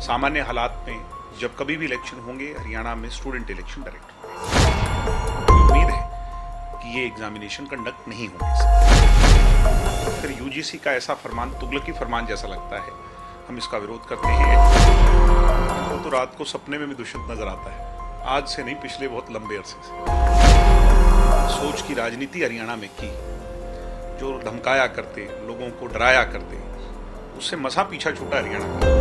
सामान्य हालात में जब कभी भी इलेक्शन होंगे हरियाणा में स्टूडेंट इलेक्शन डायरेक्ट होंगे। उम्मीद है कि ये एग्जामिनेशन कंडक्ट नहीं होंगे। फिर यूजीसी का ऐसा फरमान तुगलकी फरमान जैसा लगता है, हम इसका विरोध करते हैं। वो तो रात को सपने में भी दुष्यंत नजर आता है, आज से नहीं पिछले बहुत लंबे अरसे से। सोच की राजनीति हरियाणा में की, जो धमकाया करते, लोगों को डराया करते, उससे मसा पीछा छूटा हरियाणा का।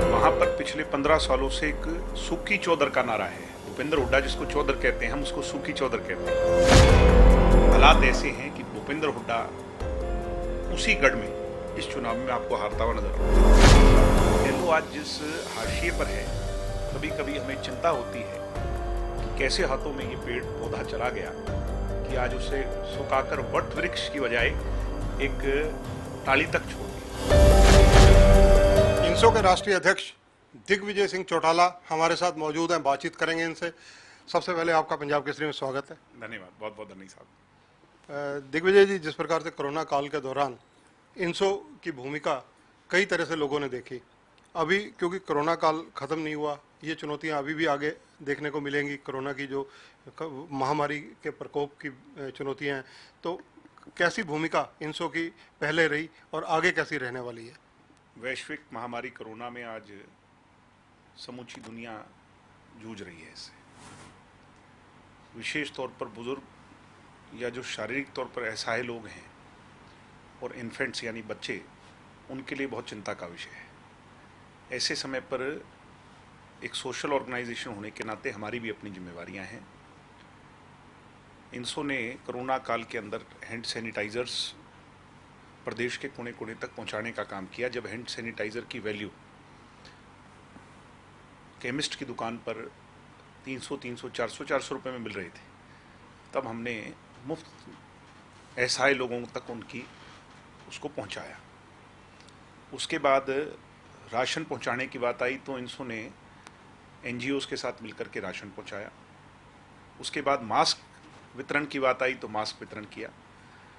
वहां पर पिछले 15 सालों से एक सूखी चौधर का नारा है। भूपेंद्र हुड्डा जिसको चौधर कहते हैं, हम उसको सूखी चौधर कहते हैं। हालात ऐसे हैं कि भूपेंद्र हुड्डा उसी गढ़ में इस चुनाव में आपको हारता हुआ नजर आता है। तो आज जिस हाशिए पर है, कभी कभी हमें चिंता होती है कि कैसे हाथों में ये पेड़ पौधा चला गया कि आज उसे सुखाकर वट वृक्ष की बजाय एक टाली तक छोड़ दिया। इंसो के राष्ट्रीय अध्यक्ष दिग्विजय सिंह चौटाला हमारे साथ मौजूद हैं, बातचीत करेंगे इनसे। सबसे पहले आपका पंजाब केसरी में स्वागत है। धन्यवाद, बहुत बहुत धन्यवाद साहब। दिग्विजय जी, जिस प्रकार से कोरोना काल के दौरान इंसो की भूमिका कई तरह से लोगों ने देखी, अभी क्योंकि कोरोना काल खत्म नहीं हुआ, ये चुनौतियां अभी भी आगे देखने को मिलेंगी। कोरोना की जो महामारी के प्रकोप की चुनौतियां हैं, तो कैसी भूमिका इंसो की पहले रही और आगे कैसी रहने वाली है? वैश्विक महामारी कोरोना में आज समूची दुनिया जूझ रही है इससे। विशेष तौर पर बुजुर्ग या जो शारीरिक तौर पर असहाय लोग हैं और इन्फेंट्स यानी बच्चे, उनके लिए बहुत चिंता का विषय है। ऐसे समय पर एक सोशल ऑर्गेनाइजेशन होने के नाते हमारी भी अपनी जिम्मेवारियां हैं। इंसो ने कोरोना काल के अंदर हैंड सैनिटाइजर्स प्रदेश के कोने कोने तक पहुंचाने का काम किया। जब हैंड सैनिटाइजर की वैल्यू केमिस्ट की दुकान पर 300, 400 रुपए में मिल रहे थे, तब हमने मुफ्त असहाय लोगों तक उसको पहुंचाया। उसके बाद राशन पहुंचाने की बात आई तो इंसो ने एनजीओज के साथ मिलकर के राशन पहुंचाया। उसके बाद मास्क वितरण की बात आई तो मास्क वितरण किया,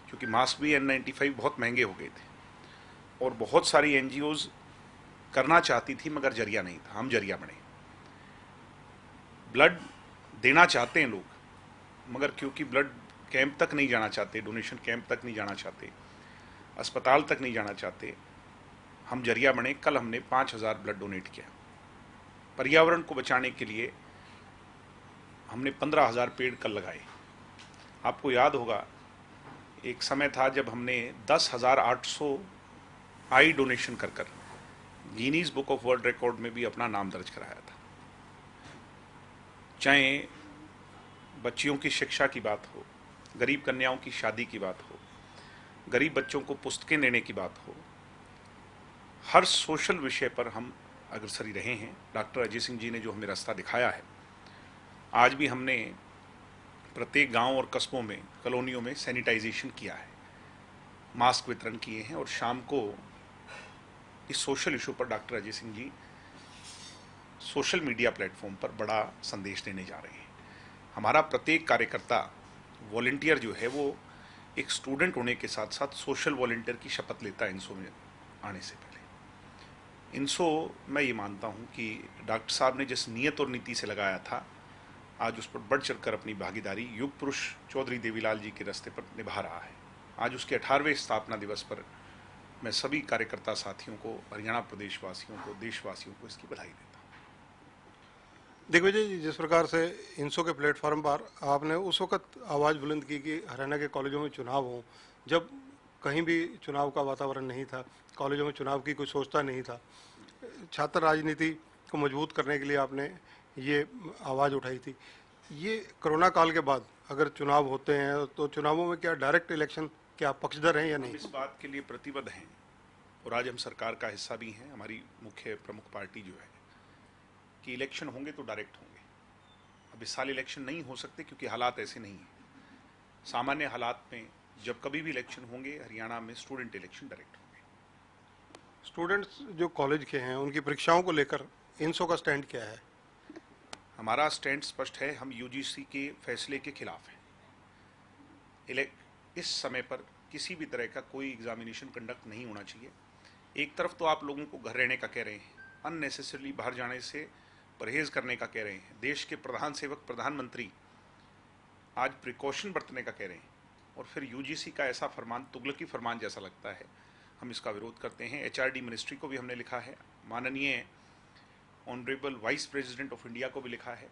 क्योंकि मास्क भी N95 बहुत महंगे हो गए थे और बहुत सारी एनजीओज करना चाहती थी मगर जरिया नहीं था, हम जरिया बने। ब्लड देना चाहते हैं लोग, मगर क्योंकि ब्लड कैंप तक नहीं जाना चाहते, डोनेशन कैंप तक नहीं जाना चाहते, अस्पताल तक नहीं जाना चाहते, हम जरिया बने। कल हमने 5000 ब्लड डोनेट किया। पर्यावरण को बचाने के लिए हमने 15,000 पेड़ कल लगाए। आपको याद होगा, एक समय था जब हमने 10,800 आई डोनेशन कर Guinness book of world record में भी अपना नाम दर्ज कराया था। चाहे बच्चियों की शिक्षा की बात हो, गरीब कन्याओं की शादी की बात हो, गरीब बच्चों को पुस्तकें देने की बात हो, हर सोशल विषय पर हम अग्रसरी रहे हैं। डॉक्टर अजय सिंह जी ने जो हमें रास्ता दिखाया है, आज भी हमने प्रत्येक गांव और कस्बों में, कॉलोनियों में सैनिटाइजेशन किया है, मास्क वितरण किए हैं और शाम को इस सोशल इशू पर doctor Ajay Singh ji social media platform पर बड़ा संदेश देने जा रहे हैं। हमारा प्रत्येक कार्यकर्ता वॉलंटियर जो है वो एक स्टूडेंट होने के साथ साथ सोशल वॉलंटियर की शपथ लेता है इंसो में आने से पहले। इंसो, मैं ये मानता हूँ कि डॉक्टर साहब ने जिस नियत और नीति से लगाया था, आज उस पर बढ़ चढ़कर अपनी भागीदारी युग पुरुष चौधरी देवीलाल जी के रास्ते पर निभा रहा है। आज उसके 18वें स्थापना दिवस पर मैं सभी कार्यकर्ता साथियों को, हरियाणा प्रदेशवासियों को, देशवासियों को इसकी बधाई देता हूँ। दिग्विजय जी, जिस प्रकार से इंसो के प्लेटफॉर्म पर आपने उस वक्त आवाज़ बुलंद की कि हरियाणा के कॉलेजों में चुनाव हो, जब कहीं भी चुनाव का वातावरण नहीं था, कॉलेजों में चुनाव की कोई सोचता नहीं था, छात्र राजनीति को मजबूत करने के लिए आपने ये आवाज़ उठाई थी। ये कोरोना काल के बाद अगर चुनाव होते हैं तो चुनावों में क्या डायरेक्ट इलेक्शन के आप पक्षधर हैं या नहीं? हम इस बात के लिए प्रतिबद्ध हैं और आज हम सरकार का हिस्सा भी हैं। हमारी मुख्य प्रमुख पार्टी जो है कि इलेक्शन होंगे तो डायरेक्ट होंगे। अब इस साल इलेक्शन नहीं हो सकते क्योंकि हालात ऐसे नहीं हैं। सामान्य हालात में जब कभी भी इलेक्शन होंगे हरियाणा में स्टूडेंट इलेक्शन डायरेक्ट होंगे। स्टूडेंट्स जो कॉलेज के हैं उनकी परीक्षाओं को लेकर इंसो का स्टैंड क्या है? हमारा स्टैंड स्पष्ट है, हम यूजीसी के फैसले के खिलाफ हैं। इस समय पर किसी भी तरह का कोई एग्जामिनेशन कंडक्ट नहीं होना चाहिए। एक तरफ तो आप लोगों को घर रहने का कह रहे हैं, अननेसेसरली बाहर जाने से परहेज करने का कह रहे हैं, देश के प्रधान सेवक प्रधानमंत्री आज प्रिकॉशन बरतने का कह रहे हैं, और फिर यूजीसी का ऐसा फरमान तुगलकी फरमान जैसा लगता है। हम इसका विरोध करते हैं। एचआरडी मिनिस्ट्री को भी हमने लिखा है, माननीय honourable vice president of India को भी लिखा है,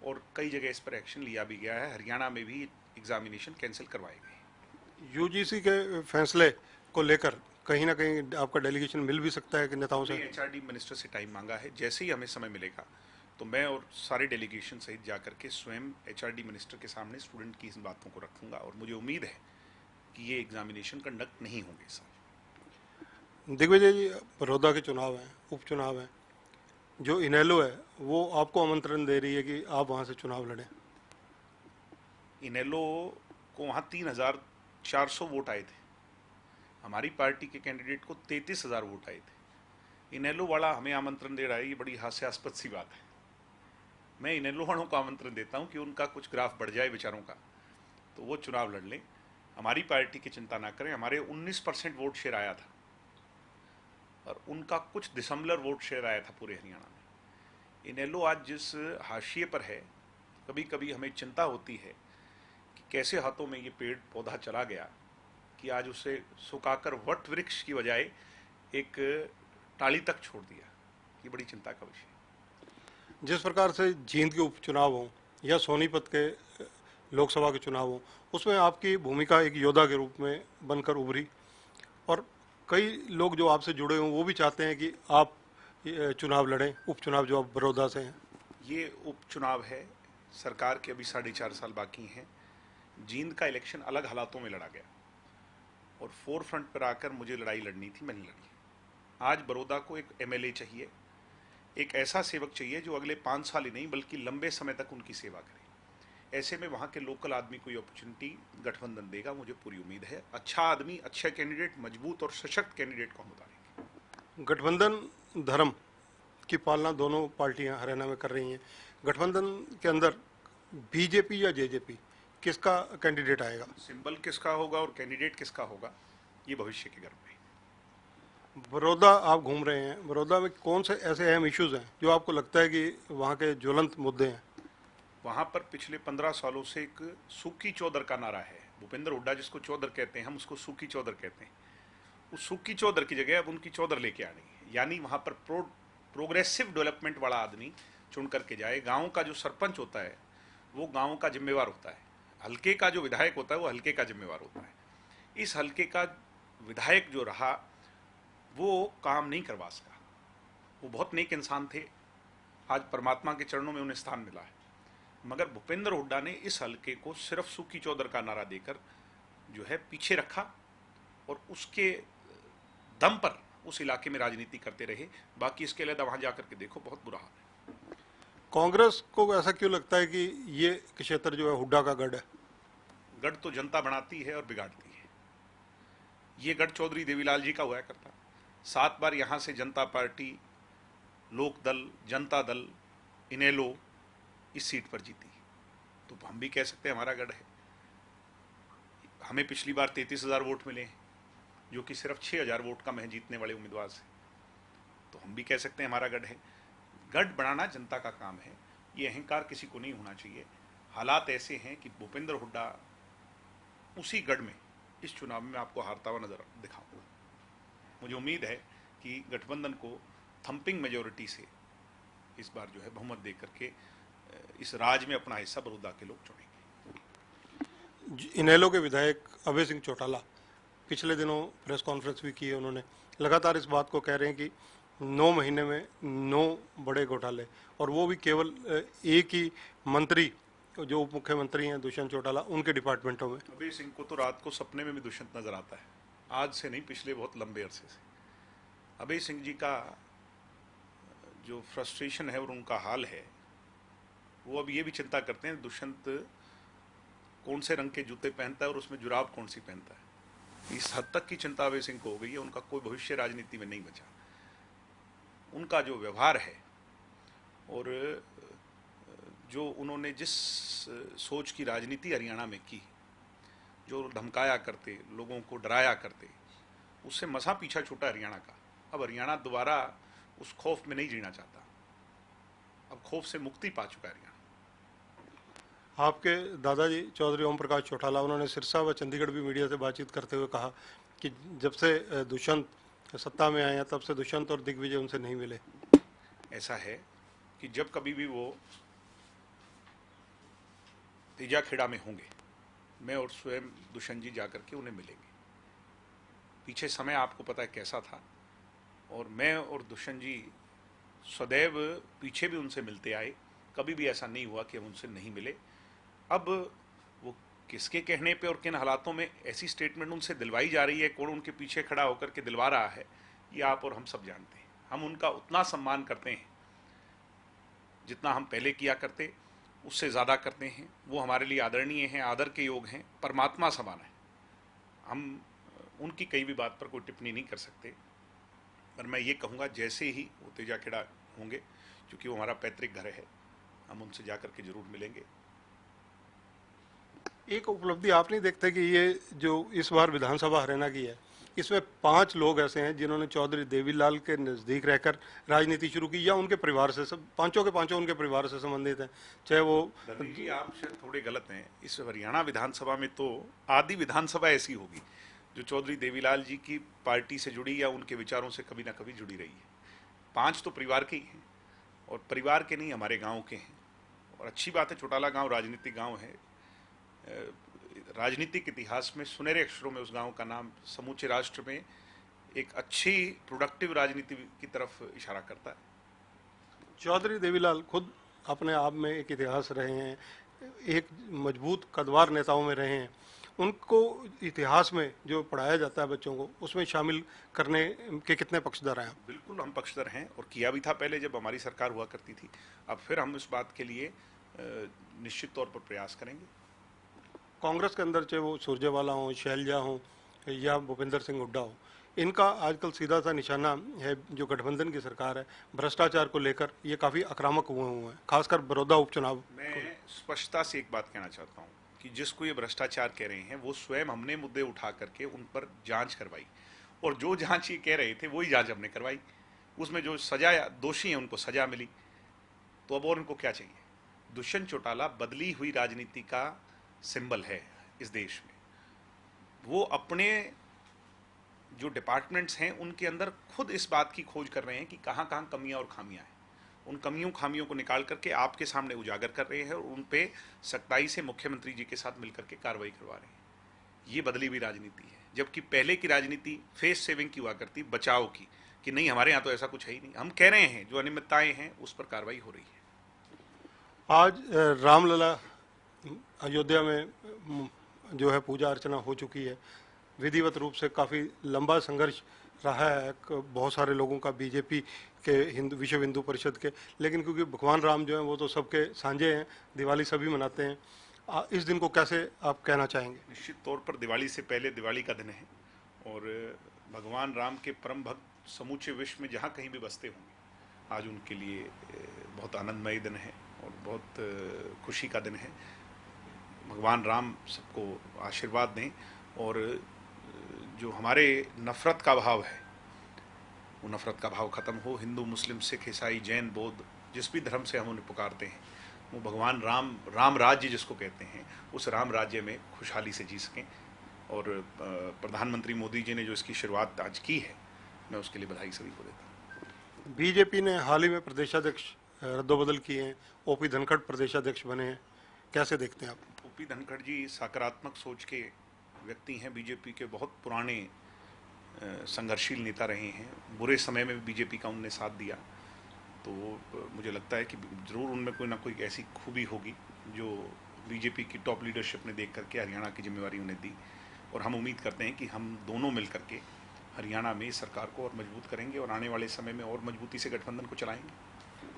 और कई जगह इस पर एक्शन लिया भी गया है। हरियाणा में भी एग्जामिनेशन कैंसिल करवाए गए। यूजीसी के फैसले को लेकर कहीं ना कहीं आपका डेलीगेशन मिल भी सकता है कि नेताओं से? एचआरडी मिनिस्टर से टाइम मांगा है, जैसे ही हमें समय मिलेगा तो मैं और सारे डेलीगेशन सहित जाकर के स्वयं एचआरडी मिनिस्टर के सामने स्टूडेंट की इन बातों को रखूंगा, और मुझे उम्मीद है कि ये एग्जामिनेशन कंडक्ट नहीं होंगे इस साल। दिग्विजय जी, बड़ौदा के चुनाव हैं, उपचुनाव हैं, जो इनेलो है वो आपको आमंत्रण दे रही है कि आप वहाँ से चुनाव लड़ें। इनेलो को वहाँ 3,400 वोट आए थे, हमारी पार्टी के कैंडिडेट को 33,000 वोट आए थे। इनेलो वाला हमें आमंत्रण दे रहा है, ये बड़ी हास्यास्पद सी बात है। मैं इनेलो वालों को आमंत्रण देता हूँ कि उनका कुछ ग्राफ बढ़ जाए बेचारों का, तो वो चुनाव लड़ लें, हमारी पार्टी की चिंता ना करें। हमारे 19% वोट शेयर आया था, और उनका कुछ डिसम्बलर वोट शेयर आया था पूरे हरियाणा में। इनेलो आज जिस हाशिए पर है, कभी कभी हमें चिंता होती है कि कैसे हाथों में ये पेड़ पौधा चला गया कि आज उसे सुखाकर वट वृक्ष की बजाय एक टाली तक छोड़ दिया। ये बड़ी चिंता का विषय। जिस प्रकार से जींद के उपचुनाव हों या सोनीपत के लोकसभा के चुनाव हों, उसमें आपकी भूमिका एक योद्धा के रूप में बनकर उभरी, और कई लोग जो आपसे जुड़े हों वो भी चाहते हैं कि आप चुनाव लड़ें, उपचुनाव जो आप बड़ौदा से हैं। ये उपचुनाव है, सरकार के अभी 4.5 साल बाकी हैं। जींद का इलेक्शन अलग हालातों में लड़ा गया, और फोर फ्रंट पर आकर मुझे लड़ाई लड़नी थी, मैंने लड़ी। आज बड़ौदा को एक एमएलए चाहिए, एक ऐसा सेवक चाहिए जो अगले 5 साल ही नहीं बल्कि लंबे समय तक उनकी सेवा करे। ऐसे में वहाँ के लोकल आदमी को ये अपॉर्चुनिटी गठबंधन देगा, मुझे पूरी उम्मीद है। अच्छा आदमी, अच्छा कैंडिडेट, मजबूत और सशक्त कैंडिडेट को हम उतारेंगे। गठबंधन धर्म की पालना दोनों पार्टियां हरियाणा में कर रही हैं। गठबंधन के अंदर बीजेपी या जेजेपी, किसका कैंडिडेट आएगा? सिंबल किसका होगा और कैंडिडेट किसका होगा, ये भविष्य के गर्भ में। बड़ौदा आप घूम रहे हैं, बड़ौदा में कौन से ऐसे अहम इश्यूज हैं जो आपको लगता है कि वहाँ के ज्वलंत मुद्दे हैं? वहाँ पर पिछले 15 सालों से एक सूखी चौधर का नारा है। भूपेंद्र हुड्डा जिसको चौधर कहते हैं, हम उसको सूखी चौधर कहते हैं। उस सूखी चौधर की जगह अब उनकी चौधर लेके आनी है, यानी वहाँ पर प्रोग्रेसिव डेवलपमेंट वाला आदमी चुन करके जाए। गाँव का जो सरपंच होता है वो गाँव का जिम्मेवार होता है, हल्के का जो विधायक होता है वो हल्के का जिम्मेवार होता है। इस हल्के का विधायक जो रहा वो काम नहीं करवा सका। वो बहुत नेक इंसान थे, आज परमात्मा के चरणों में उन्हें स्थान मिला है, मगर भूपेंद्र हुड्डा ने इस हल्के को सिर्फ सूखी चौधर का नारा देकर जो है पीछे रखा, और उसके दम पर उस इलाके में राजनीति करते रहे। बाकी इसके अलावा वहां जाकर के देखो, बहुत बुरा हाल है। कांग्रेस को ऐसा क्यों लगता है कि ये क्षेत्र जो है हुड्डा का गढ़ है? गढ़ तो जनता बनाती है और बिगाड़ती है। ये गढ़ चौधरी देवीलाल जी का हुआ करता। 7 बार यहाँ से जनता पार्टी, लोकदल, जनता दल, इनेलो इस सीट पर जीती, तो हम भी कह सकते हैं हमारा गढ़ है। हमें पिछली बार 33,000 वोट मिले हैं, जो कि सिर्फ 6,000 वोट कम है जीतने वाले उम्मीदवार से, तो हम भी कह सकते हैं हमारा गढ़ है। गढ़ बनाना जनता का काम है, ये अहंकार किसी को नहीं होना चाहिए। हालात ऐसे हैं कि भूपेंद्र हुड्डा उसी गढ़ में इस चुनाव में आपको हारता हुआ नजर दिखाऊंगा। मुझे उम्मीद है कि गठबंधन को थंपिंग मेजोरिटी से इस बार जो है बहुमत दे करके इस राज में अपना हिस्सा बड़ौदा के लोग चुनेंगे। इनेलो के विधायक अभय सिंह चौटाला पिछले दिनों प्रेस कॉन्फ्रेंस भी की है, उन्होंने लगातार इस बात को कह रहे हैं कि 9 महीने में 9 बड़े घोटाले, और वो भी केवल एक ही मंत्री जो उप मुख्यमंत्री हैं दुष्यंत चौटाला, उनके डिपार्टमेंटों में। अभय सिंह को तो रात को सपने में भी दुष्यंत नजर आता है, आज से नहीं, पिछले बहुत लंबे अरसे से। अभय सिंह जी का जो फ्रस्ट्रेशन है और उनका हाल है, वो अब ये भी चिंता करते हैं दुष्यंत कौन से रंग के जूते पहनता है और उसमें जुराब कौन सी पहनता है। इस हद तक की चिंता अभय सिंह को हो गई है, उनका कोई भविष्य राजनीति में नहीं बचा। उनका जो व्यवहार है और जो उन्होंने जिस सोच की राजनीति हरियाणा में की, जो धमकाया करते, लोगों को डराया करते, उससे मसा पीछा छूटा हरियाणा का। अब हरियाणा दोबारा उस खौफ में नहीं जीना चाहता, अब खौफ से मुक्ति पा चुका है हरियाणा। आपके दादाजी चौधरी ओम प्रकाश चौटाला, उन्होंने सिरसा व चंडीगढ़ भी मीडिया से बातचीत करते हुए कहा कि जब से दुष्यंत सत्ता में आए हैं तब से दुष्यंत और दिग्विजय उनसे नहीं मिले। ऐसा है कि जब कभी भी वो तेजाखेड़ा में होंगे, मैं और स्वयं दुष्यंत जी जाकर के उन्हें मिलेंगे। पीछे समय आपको पता है कैसा था, और मैं और दुष्यंत जी सदैव पीछे भी उनसे मिलते आए, कभी भी ऐसा नहीं हुआ कि हम उनसे नहीं मिले। अब वो किसके कहने पे और किन हालातों में ऐसी स्टेटमेंट उनसे दिलवाई जा रही है, कौन उनके पीछे खड़ा होकर के दिलवा रहा है, ये आप और हम सब जानते हैं। हम उनका उतना सम्मान करते हैं जितना हम पहले किया करते, उससे ज़्यादा करते हैं। वो हमारे लिए आदरणीय हैं, आदर के योग हैं, परमात्मा समान है। हम उनकी कई भी बात पर कोई टिप्पणी नहीं कर सकते, पर मैं ये कहूँगा जैसे ही वो तेजाखेड़ा होंगे, क्योंकि वो हमारा पैतृक घर है, हम उनसे जाकर के जरूर मिलेंगे। एक उपलब्धि आप नहीं देखते कि ये जो इस बार विधानसभा हरियाणा की है, इसमें 5 लोग ऐसे हैं जिन्होंने चौधरी देवीलाल के नज़दीक रहकर राजनीति शुरू की, या उनके परिवार से, सब पांचों के पांचों उनके परिवार से संबंधित हैं। चाहे वो जी, आप शायद थोड़े गलत हैं। इस हरियाणा विधानसभा में तो आदि विधानसभा ऐसी होगी जो चौधरी देवीलाल जी की पार्टी से जुड़ी या उनके विचारों से कभी ना कभी जुड़ी रही है। 5 तो परिवार के ही हैं, और परिवार के नहीं, हमारे गांव के हैं। और अच्छी बात है, चौटाला गांव राजनीतिक गांव है। राजनीतिक इतिहास में सुनहरे अक्षरों में उस गांव का नाम समूचे राष्ट्र में एक अच्छी प्रोडक्टिव राजनीति की तरफ इशारा करता है। चौधरी देवीलाल खुद अपने आप में एक इतिहास रहे हैं, एक मजबूत कद्दावर नेताओं में रहे हैं। उनको इतिहास में जो पढ़ाया जाता है बच्चों को, उसमें शामिल करने के कितने पक्षधर हैं आप? बिल्कुल हम पक्षधर हैं, और किया भी था पहले जब हमारी सरकार हुआ करती थी। अब फिर हम इस बात के लिए निश्चित तौर पर प्रयास करेंगे। कांग्रेस के अंदर चाहे वो सुरजेवाला हो, शैलजा हो या भूपेंद्र सिंह हुड्डा हो, इनका आजकल सीधा सा निशाना है, जो गठबंधन की सरकार है, भ्रष्टाचार को लेकर ये काफ़ी आक्रामक हुए हैं, खासकर बड़ौदा उपचुनाव। मैं स्पष्टता से एक बात कहना चाहता हूँ कि जिसको ये भ्रष्टाचार कह रहे हैं, वो स्वयं हमने मुद्दे उठा करके उन पर जांच करवाई, और जो जांच ये कह रहे थे वही जांच हमने करवाई। उसमें जो सजा, दोषी हैं उनको सजा मिली, तो अब और उनको क्या चाहिए? दुष्यंत चौटाला बदली हुई राजनीति का सिंबल है इस देश में। वो अपने जो डिपार्टमेंट्स हैं उनके अंदर खुद इस बात की खोज कर रहे हैं कि कहाँ कहाँ कमियां और खामियां हैं। उन कमियों खामियों को निकाल करके आपके सामने उजागर कर रहे हैं, और उन पे सख्ताई से मुख्यमंत्री जी के साथ मिलकर के कार्रवाई करवा रहे हैं। ये बदली हुई राजनीति है। जबकि पहले की राजनीति फेस सेविंग की हुआ करती, बचाव की, कि नहीं हमारे यहाँ तो ऐसा कुछ है ही नहीं। हम कह रहे हैं जो अनियमितताएं हैं उस पर कार्रवाई हो रही है। आज रामलला अयोध्या में जो है पूजा अर्चना हो चुकी है, विधिवत रूप से काफ़ी लंबा संघर्ष रहा है बहुत सारे लोगों का, बीजेपी के, हिंदू, विश्व हिंदू परिषद के, लेकिन क्योंकि भगवान राम जो हैं वो तो सबके साझे हैं, दिवाली सभी मनाते हैं। इस दिन को कैसे आप कहना चाहेंगे? निश्चित तौर पर दिवाली से पहले दिवाली का दिन है, और भगवान राम के परम भक्त समूचे विश्व में जहाँ कहीं भी बसते होंगे, आज उनके लिए बहुत आनंदमय दिन है और बहुत खुशी का दिन है। भगवान राम सबको आशीर्वाद दें, और जो हमारे नफ़रत का भाव है वो नफ़रत का भाव ख़त्म हो। हिंदू, मुस्लिम, सिख, ईसाई, जैन, बौद्ध, जिस भी धर्म से हम उन्हें पुकारते हैं, वो भगवान राम राज्य जिसको कहते हैं, उस राम राज्य में खुशहाली से जी सकें। और प्रधानमंत्री मोदी जी ने जो इसकी शुरुआत आज की है, मैं उसके लिए बधाई सभी को देता हूँ। बीजेपी ने हाल ही में प्रदेशाध्यक्ष रद्दोबदल किए हैं, ओपी धनखड़ प्रदेशाध्यक्ष बने हैं, कैसे देखते हैं आप? ओपी धनखड़ जी सकारात्मक सोच के व्यक्ति हैं, बीजेपी के बहुत पुराने संघर्षशील नेता रहे हैं। बुरे समय में भी बीजेपी का उनने साथ दिया, तो मुझे लगता है कि ज़रूर उनमें कोई ना कोई ऐसी खूबी होगी जो बीजेपी की टॉप लीडरशिप ने देख करके हरियाणा की जिम्मेवारी उन्हें दी। और हम उम्मीद करते हैं कि हम दोनों मिल करके हरियाणा में सरकार को और मजबूत करेंगे, और आने वाले समय में और मजबूती से गठबंधन को चलाएंगे।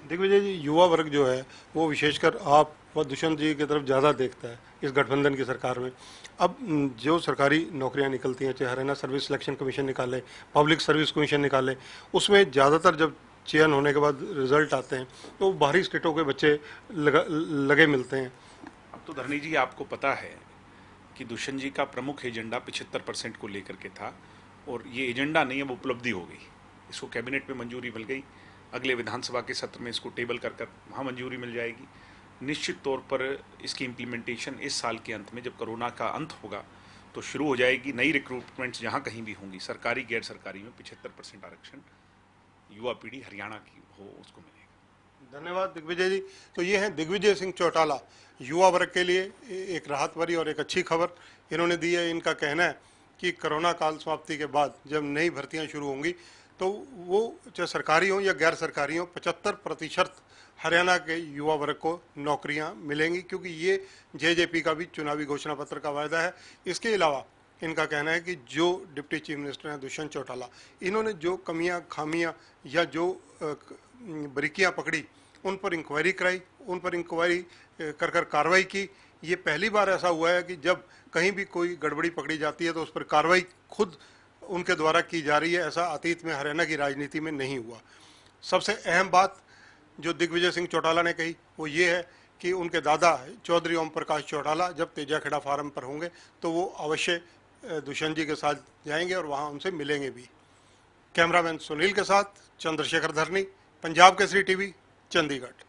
दिग्विजय जी, युवा वर्ग जो है वो विशेषकर आप व दुष्यंत जी की तरफ ज़्यादा देखता है इस गठबंधन की सरकार में। अब जो सरकारी नौकरियां निकलती हैं, चाहे हरियाणा सर्विस सिलेक्शन कमीशन निकाले, पब्लिक सर्विस कमीशन निकाले, उसमें ज़्यादातर जब चयन होने के बाद रिजल्ट आते हैं तो बाहरी स्टेटों के बच्चे लगे मिलते हैं। अब तो धरनी जी, आपको पता है कि दुष्यंत जी का प्रमुख एजेंडा 75% को लेकर के था, और ये एजेंडा नहीं, अब उपलब्धि हो गई। इसको कैबिनेट में मंजूरी मिल गई, अगले विधानसभा के सत्र में इसको टेबल कर वहाँ मंजूरी मिल जाएगी। निश्चित तौर पर इसकी इम्प्लीमेंटेशन इस साल के अंत में, जब कोरोना का अंत होगा, तो शुरू हो जाएगी। नई रिक्रूटमेंट्स जहाँ कहीं भी होंगी, सरकारी गैर सरकारी में 75% आरक्षण युवा पीढ़ी हरियाणा की हो उसको मिलेगा। धन्यवाद दिग्विजय जी। तो ये हैं दिग्विजय सिंह चौटाला, युवा वर्ग के लिए एक राहत भरी और एक अच्छी खबर इन्होंने दी है। इनका कहना है कि कोरोना काल समाप्ति के बाद जब नई भर्तियां शुरू होंगी तो वो चाहे सरकारी हो या गैर सरकारी हो, 75% हरियाणा के युवा वर्ग को नौकरियां मिलेंगी, क्योंकि ये जेजेपी का भी चुनावी घोषणा पत्र का वायदा है। इसके अलावा इनका कहना है कि जो डिप्टी चीफ मिनिस्टर हैं दुष्यंत चौटाला, इन्होंने जो कमियां खामियां या जो बारीकियां पकड़ी उन पर इंक्वायरी कराई, उन पर इंक्वायरी कर कर कार्रवाई की। ये पहली बार ऐसा हुआ है कि जब कहीं भी कोई गड़बड़ी पकड़ी जाती है तो उस पर कार्रवाई खुद उनके द्वारा की जा रही है। ऐसा अतीत में हरियाणा की राजनीति में नहीं हुआ। सबसे अहम बात जो दिग्विजय सिंह चौटाला ने कही वो ये है कि उनके दादा चौधरी ओम प्रकाश चौटाला जब तेजाखेड़ा फार्म पर होंगे तो वो अवश्य दुष्यंत जी के साथ जाएंगे और वहाँ उनसे मिलेंगे भी। कैमरामैन सुनील के साथ चंद्रशेखर धरनी, पंजाब केसरी टीवी, चंडीगढ़।